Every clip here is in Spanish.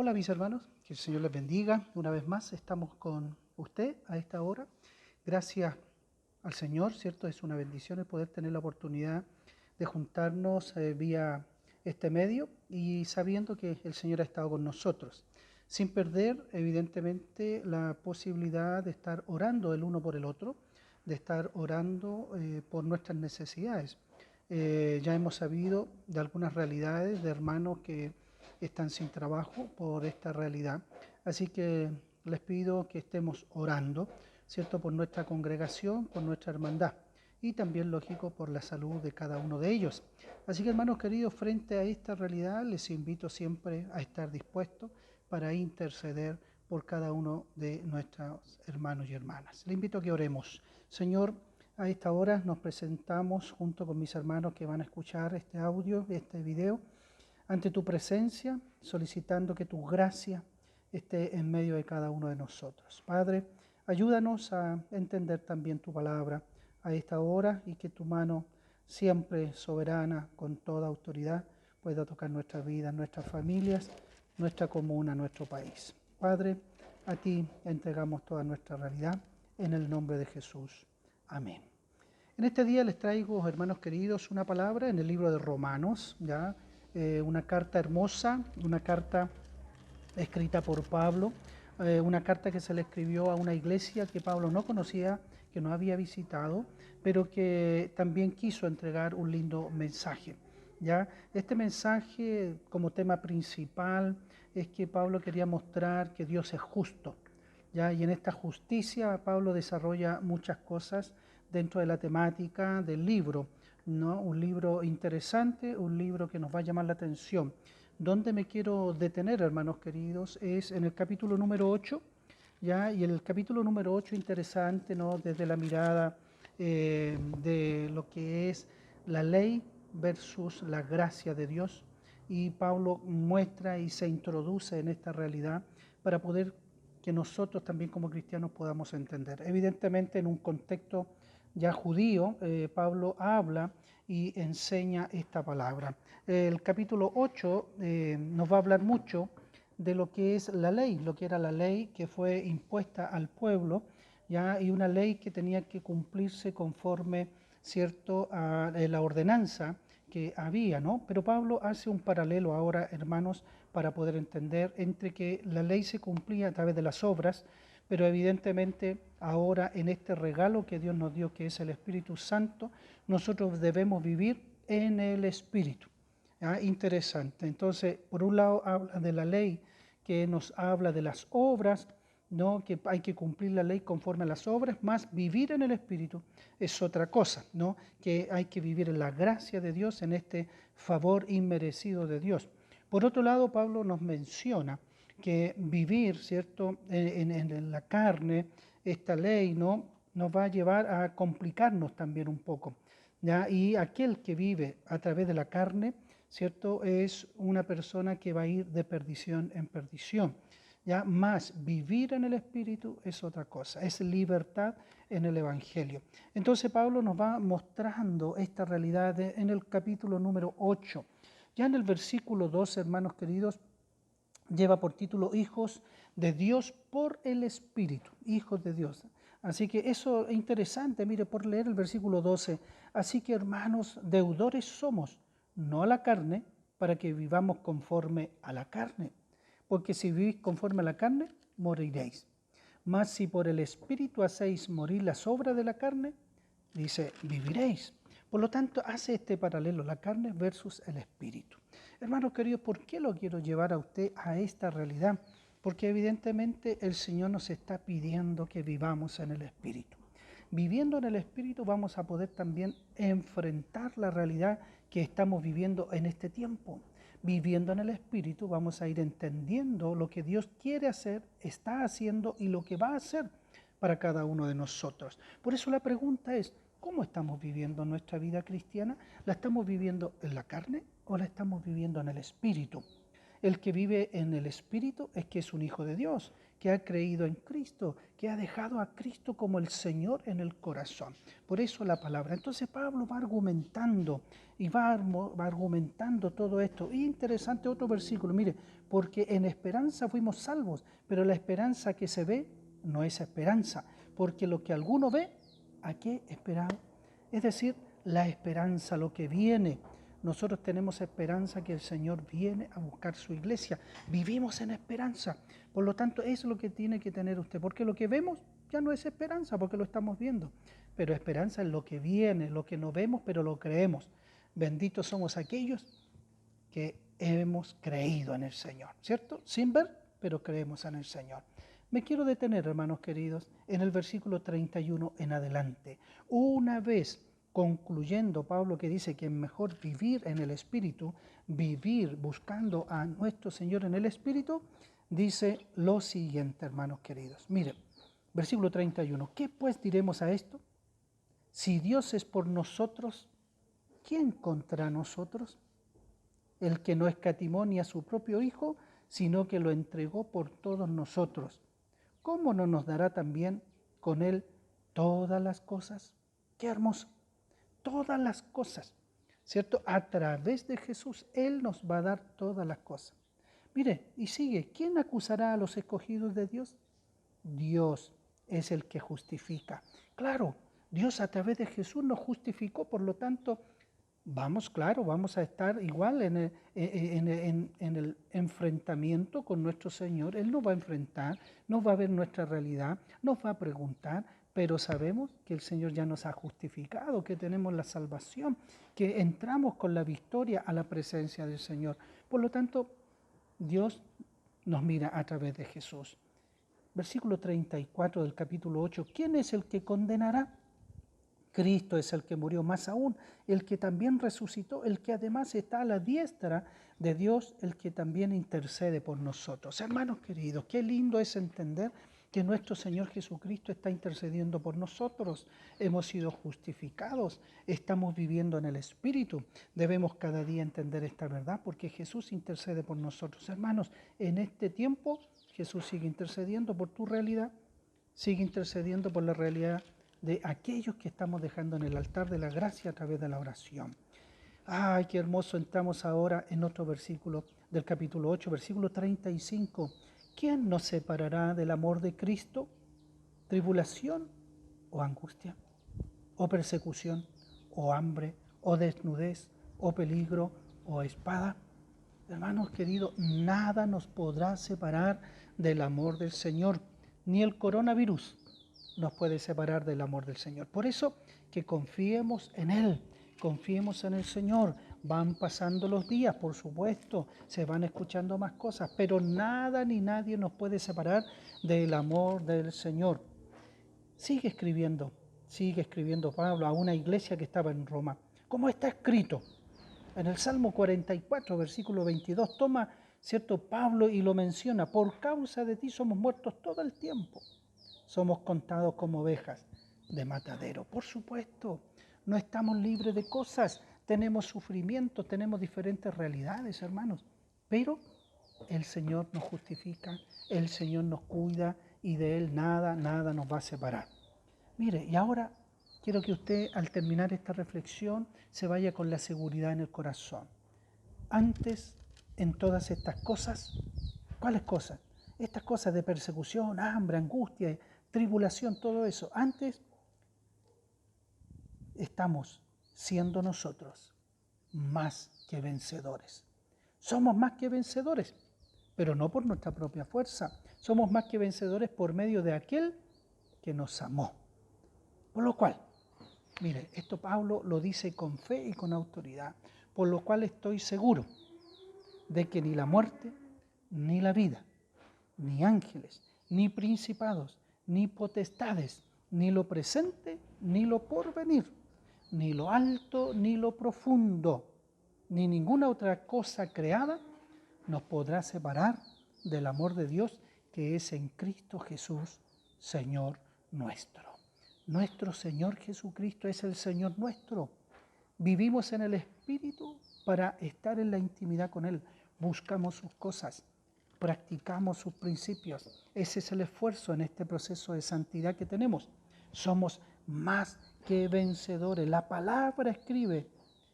Hola mis hermanos, que el Señor les bendiga. Una vez más estamos con usted a esta hora. Gracias al Señor, ¿cierto? Es una bendición el poder tener la oportunidad de juntarnos vía este medio y sabiendo que el Señor ha estado con nosotros, sin perder evidentemente la posibilidad de estar orando el uno por el otro, de estar orando por nuestras necesidades. Ya hemos sabido de algunas realidades de hermanos que están sin trabajo por esta realidad. Así que les pido que estemos orando, ¿cierto? Por nuestra congregación, por nuestra hermandad y también, lógico, por la salud de cada uno de ellos. Así que, hermanos queridos, frente a esta realidad, les invito siempre a estar dispuestos para interceder por cada uno de nuestros hermanos y hermanas. Les invito a que oremos. Señor, a esta hora nos presentamos junto con mis hermanos que van a escuchar este audio, este video, ante tu presencia, solicitando que tu gracia esté en medio de cada uno de nosotros. Padre, ayúdanos a entender también tu palabra a esta hora y que tu mano siempre soberana, con toda autoridad, pueda tocar nuestras vidas, nuestras familias, nuestra comuna, nuestro país. Padre, a ti entregamos toda nuestra realidad, en el nombre de Jesús. Amén. En este día les traigo, hermanos queridos, una palabra en el libro de Romanos, ¿ya? Una carta hermosa, una carta escrita por Pablo, una carta que se le escribió a una iglesia que Pablo no conocía, que no había visitado, pero que también quiso entregar un lindo mensaje. ¿Ya? Este mensaje como tema principal es que Pablo quería mostrar que Dios es justo, ¿ya? Y en esta justicia Pablo desarrolla muchas cosas dentro de la temática del libro, ¿no? Un libro interesante, un libro que nos va a llamar la atención. Donde me quiero detener, hermanos queridos, es en el capítulo número 8, ¿ya? Y el capítulo número 8 interesante, ¿no? Desde la mirada de lo que es la ley versus la gracia de Dios. Y Pablo muestra y se introduce en esta realidad para poder que nosotros también como cristianos podamos entender. Evidentemente en un contexto ya judío, Pablo habla y enseña esta palabra. El capítulo 8 nos va a hablar mucho de lo que es la ley, lo que era la ley que fue impuesta al pueblo, ¿ya? Y una ley que tenía que cumplirse conforme, ¿cierto?, a la ordenanza que había, ¿no? Pero Pablo hace un paralelo ahora, hermanos, para poder entender entre que la ley se cumplía a través de las obras, pero evidentemente ahora en este regalo que Dios nos dio, que es el Espíritu Santo, nosotros debemos vivir en el Espíritu. ¿Ya? Interesante. Entonces, por un lado habla de la ley que nos habla de las obras, ¿no? Que hay que cumplir la ley conforme a las obras, más vivir en el Espíritu es otra cosa, ¿no? Que hay que vivir en la gracia de Dios, en este favor inmerecido de Dios. Por otro lado, Pablo nos menciona que vivir, ¿cierto?, en la carne, esta ley, ¿no?, nos va a llevar a complicarnos también un poco, ¿ya? Y aquel que vive a través de la carne, ¿cierto?, es una persona que va a ir de perdición en perdición. Ya más vivir en el Espíritu es otra cosa, es libertad en el Evangelio. Entonces Pablo nos va mostrando esta realidad en el capítulo número 8. Ya en el versículo 2, hermanos queridos, lleva por título Hijos de Dios por el Espíritu, hijos de Dios. Así que eso es interesante, mire, por leer el versículo 12. Así que hermanos, deudores somos, no a la carne, para que vivamos conforme a la carne. Porque si vivís conforme a la carne, moriréis. Mas si por el Espíritu hacéis morir las obras de la carne, dice, viviréis. Por lo tanto, hace este paralelo, la carne versus el Espíritu. Hermanos queridos, ¿por qué lo quiero llevar a usted a esta realidad? Porque evidentemente el Señor nos está pidiendo que vivamos en el Espíritu. Viviendo en el Espíritu vamos a poder también enfrentar la realidad que estamos viviendo en este tiempo. Viviendo en el Espíritu vamos a ir entendiendo lo que Dios quiere hacer, está haciendo y lo que va a hacer para cada uno de nosotros. Por eso la pregunta es, ¿cómo estamos viviendo nuestra vida cristiana? ¿La estamos viviendo en la carne o la estamos viviendo en el Espíritu? El que vive en el Espíritu es que es un hijo de Dios, que ha creído en Cristo, que ha dejado a Cristo como el Señor en el corazón. Por eso la palabra. Entonces Pablo va argumentando y va argumentando todo esto. Y interesante otro versículo, mire, porque en esperanza fuimos salvos, pero la esperanza que se ve no es esperanza, porque lo que alguno ve, ¿a qué esperar? Es decir, la esperanza, lo que viene. Nosotros tenemos esperanza que el Señor viene a buscar su iglesia. Vivimos en esperanza. Por lo tanto, eso es lo que tiene que tener usted, porque lo que vemos ya no es esperanza, porque lo estamos viendo. Pero esperanza es lo que viene, lo que no vemos, pero lo creemos. Benditos somos aquellos que hemos creído en el Señor, ¿cierto? Sin ver, pero creemos en el Señor. Me quiero detener, hermanos queridos, en el versículo 31 en adelante. Una vez concluyendo Pablo, que dice que es mejor vivir en el Espíritu, vivir buscando a nuestro Señor en el Espíritu, dice lo siguiente, hermanos queridos. Miren, versículo 31. ¿Qué pues diremos a esto? Si Dios es por nosotros, ¿quién contra nosotros? El que no escatimó ni a su propio Hijo, sino que lo entregó por todos nosotros. ¿Cómo no nos dará también con Él todas las cosas? ¡Qué hermoso! Todas las cosas, ¿cierto? A través de Jesús, Él nos va a dar todas las cosas. Mire, y sigue, ¿quién acusará a los escogidos de Dios? Dios es el que justifica. Claro, Dios a través de Jesús nos justificó, por lo tanto, vamos a estar igual en el enfrentamiento con nuestro Señor. Él nos va a enfrentar, nos va a ver nuestra realidad, nos va a preguntar, pero sabemos que el Señor ya nos ha justificado, que tenemos la salvación, que entramos con la victoria a la presencia del Señor. Por lo tanto, Dios nos mira a través de Jesús. Versículo 34 del capítulo 8. ¿Quién es el que condenará? Cristo es el que murió, más aún, el que también resucitó, el que además está a la diestra de Dios, el que también intercede por nosotros. Hermanos queridos, qué lindo es entender que nuestro Señor Jesucristo está intercediendo por nosotros. Hemos sido justificados, estamos viviendo en el Espíritu. Debemos cada día entender esta verdad porque Jesús intercede por nosotros. Hermanos, en este tiempo Jesús sigue intercediendo por tu realidad, sigue intercediendo por la realidad de aquellos que estamos dejando en el altar de la gracia a través de la oración. ¡Ay, qué hermoso! Entramos ahora en otro versículo del capítulo 8, versículo 35. ¿Quién nos separará del amor de Cristo? ¿Tribulación o angustia? ¿O persecución? ¿O hambre? ¿O desnudez? ¿O peligro? ¿O espada? Hermanos queridos, nada nos podrá separar del amor del Señor, ni el coronavirus nos puede separar del amor del Señor. Por eso que confiemos en Él, confiemos en el Señor. Van pasando los días, por supuesto, se van escuchando más cosas, pero nada ni nadie nos puede separar del amor del Señor. Sigue escribiendo Pablo a una iglesia que estaba en Roma. Como está escrito en el Salmo 44, versículo 22, toma, ¿cierto? Pablo y lo menciona, por causa de ti somos muertos todo el tiempo. Somos contados como ovejas de matadero. Por supuesto, no estamos libres de cosas, tenemos sufrimientos, tenemos diferentes realidades, hermanos, pero el Señor nos justifica, el Señor nos cuida y de Él nada nos va a separar. Mire, y ahora quiero que usted al terminar esta reflexión se vaya con la seguridad en el corazón. Antes, en todas estas cosas, ¿cuáles cosas? Estas cosas de persecución, hambre, angustia, tribulación, todo eso. Antes estamos siendo nosotros más que vencedores. Somos más que vencedores, pero no por nuestra propia fuerza. Somos más que vencedores por medio de aquel que nos amó. Por lo cual, mire, esto Pablo lo dice con fe y con autoridad, por lo cual estoy seguro de que ni la muerte, ni la vida, ni ángeles, ni principados, ni potestades, ni lo presente, ni lo porvenir, ni lo alto, ni lo profundo, ni ninguna otra cosa creada nos podrá separar del amor de Dios que es en Cristo Jesús, Señor nuestro. Nuestro Señor Jesucristo es el Señor nuestro. Vivimos en el Espíritu para estar en la intimidad con Él. Buscamos sus cosas. practicamos sus principios. Ese es el esfuerzo en este proceso de santidad que tenemos. Somos más que vencedores. La palabra escribe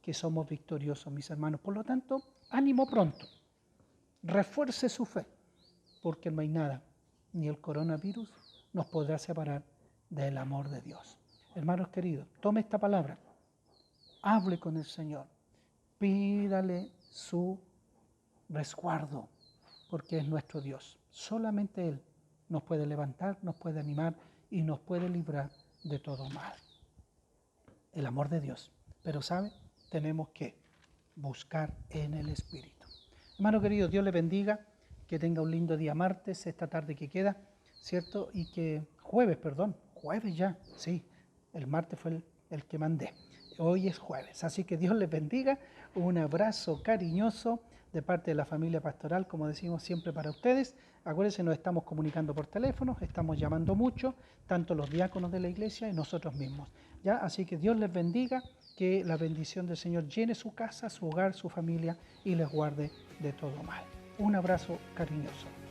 que somos victoriosos, mis hermanos. Por lo tanto, ánimo pronto. Refuerce su fe, porque no hay nada, ni el coronavirus nos podrá separar del amor de Dios. Hermanos queridos, tome esta palabra, hable con el Señor, pídale su resguardo, porque es nuestro Dios. Solamente Él nos puede levantar, nos puede animar y nos puede librar de todo mal. El amor de Dios. Pero ¿sabe? Tenemos que buscar en el Espíritu. Hermano querido, Dios le bendiga, que tenga un lindo día martes, esta tarde que queda, ¿cierto? Y que jueves ya, sí, el martes fue el que mandé. Hoy es jueves, así que Dios les bendiga, un abrazo cariñoso de parte de la familia pastoral, como decimos siempre para ustedes. Acuérdense, nos estamos comunicando por teléfono, estamos llamando mucho, tanto los diáconos de la iglesia y nosotros mismos. ¿Ya? Así que Dios les bendiga, que la bendición del Señor llene su casa, su hogar, su familia y les guarde de todo mal. Un abrazo cariñoso.